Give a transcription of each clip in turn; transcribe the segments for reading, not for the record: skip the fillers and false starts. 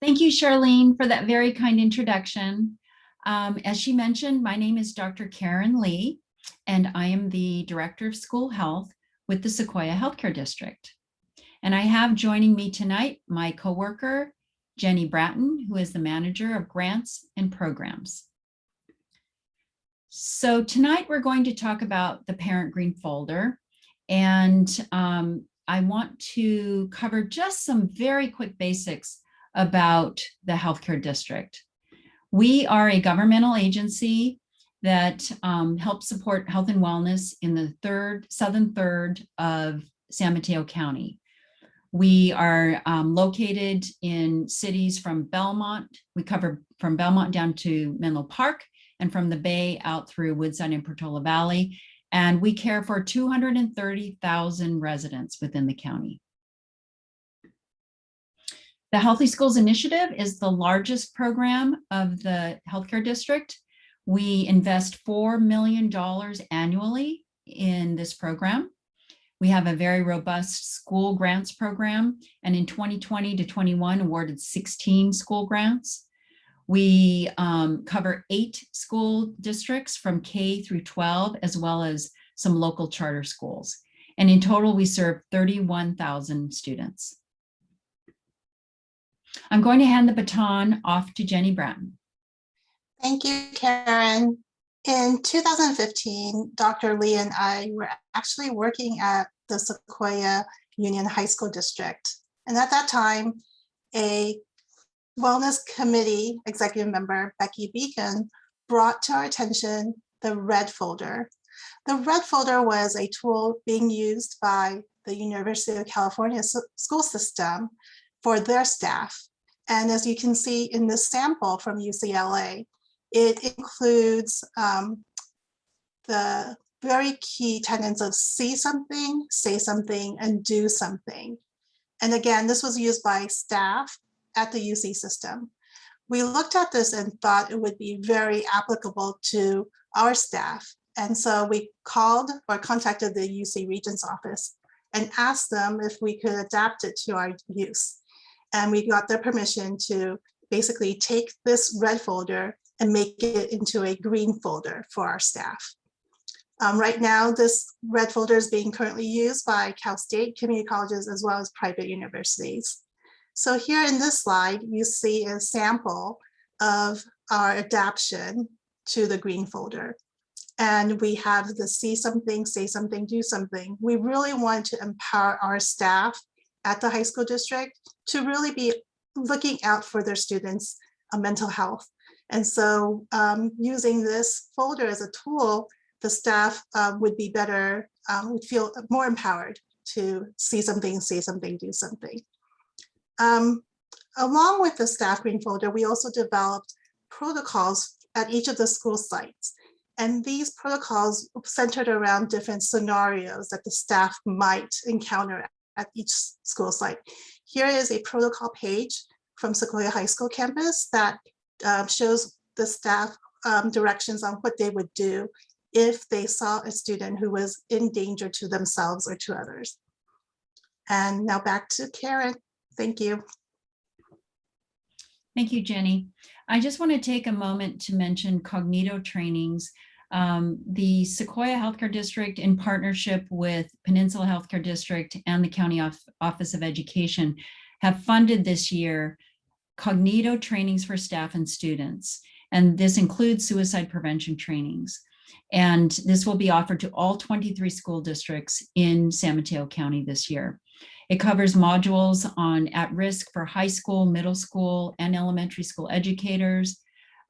Thank you, Charlene, for that very kind introduction. As she mentioned, my name is Dr. Karen Li, and I am the Director of School Health with the Sequoia Healthcare District. And I have joining me tonight my coworker, Jenny Bratton, who is the Manager of Grants and Programs. So tonight we're going to talk about the Parent Green Folder, and I want to cover just some very quick basics about the healthcare district. We are a governmental agency that helps support health and wellness in the southern third of San Mateo County. We are located in cities from Belmont. We cover from Belmont down to Menlo Park, and from the Bay out through Woodside and Portola Valley. And we care for 230,000 residents within the county. The Healthy Schools Initiative is the largest program of the healthcare district. We invest $4 million annually in this program. We have a very robust school grants program, and in 2020 to 21 awarded 16 school grants. We cover 8 school districts from K through 12, as well as some local charter schools. And in total, we serve 31,000 students. I'm going to hand the baton off to Jenny Bratton. Thank you, Karen. In 2015, Dr. Li and I were actually working at the Sequoia Union High School District. And at that time, a Wellness Committee executive member, Becky Beacon, brought to our attention the Red Folder. The Red Folder was a tool being used by the University of California school system for their staff. And as you can see in this sample from UCLA, it includes the very key tenets of see something, say something, and do something. And again, this was used by staff at the UC system. We looked at this and thought it would be very applicable to our staff. And so we called or contacted the UC Regents office and asked them if we could adapt it to our use. And we got their permission to basically take this red folder and make it into a green folder for our staff. Right now, this red folder is being currently used by Cal State community colleges as well as private universities. So here in this slide, you see a sample of our adaptation to the green folder. And we have the see something, say something, do something. We really want to empower our staff at the high school district to really be looking out for their students' mental health. And so using this folder as a tool, the staff would be better, would feel more empowered to see something, say something, do something. Along with the staff green folder, we also developed protocols at each of the school sites. And these protocols centered around different scenarios that the staff might encounter at each school site. Here is a protocol page from Sequoia High School campus that shows the staff directions on what they would do if they saw a student who was in danger to themselves or to others. And now back to Karen. Thank you. Thank you, Jenny. I just want to take a moment to mention Cognito trainings. The Sequoia Healthcare District, in partnership with Peninsula Healthcare District and the County Office of Education, have funded this year Cognito trainings for staff and students. And this includes suicide prevention trainings. And this will be offered to all 23 school districts in San Mateo County this year. It covers modules on at risk for high school, middle school, and elementary school educators.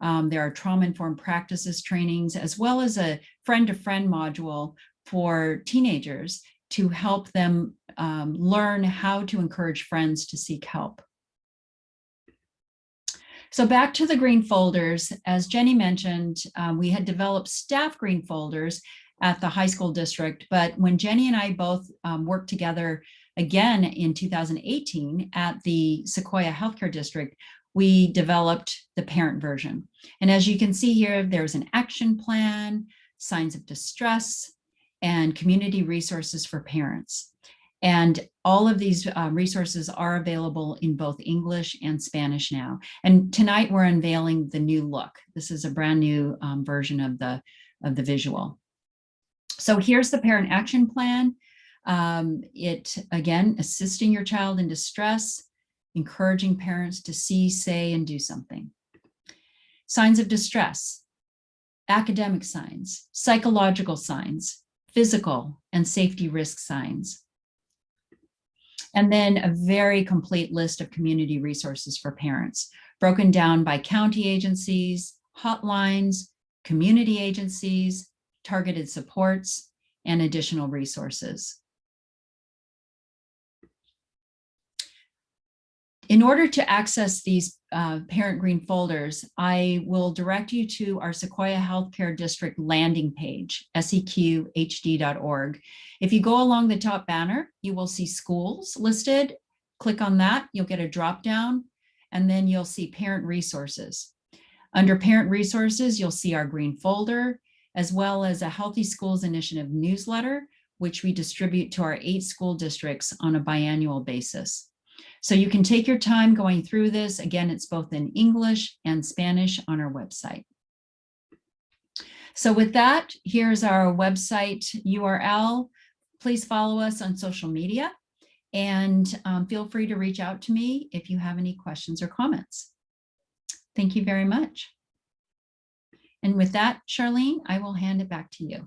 There are trauma-informed practices trainings, as well as a friend-to-friend module for teenagers to help them learn how to encourage friends to seek help. So back to the green folders, as Jenny mentioned, we had developed staff green folders at the high school district, but when Jenny and I both worked together again in 2018 at the Sequoia Healthcare District, we developed the parent version. And as you can see here, there's an action plan, signs of distress, and community resources for parents. And all of these resources are available in both English and Spanish now. And tonight we're unveiling the new look. This is a brand new version of the visual. So here's the parent action plan. It, again, assisting your child in distress, encouraging parents to see, say, and do something. Signs of distress, academic signs, psychological signs, physical and safety risk signs. And then a very complete list of community resources for parents, broken down by county agencies, hotlines, community agencies, targeted supports, and additional resources. In order to access these Parent Green folders, I will direct you to our Sequoia Healthcare District landing page, seqhd.org. If you go along the top banner, you will see schools listed. Click on that, you'll get a drop down, and then you'll see parent resources. Under parent resources, you'll see our green folder, as well as a Healthy Schools Initiative newsletter, which we distribute to our 8 school districts on a biannual basis. So you can take your time going through this. Again, it's both in English and Spanish on our website. So with that, here's our website URL. Please follow us on social media and feel free to reach out to me if you have any questions or comments. Thank you very much. And with that, Charlene, I will hand it back to you.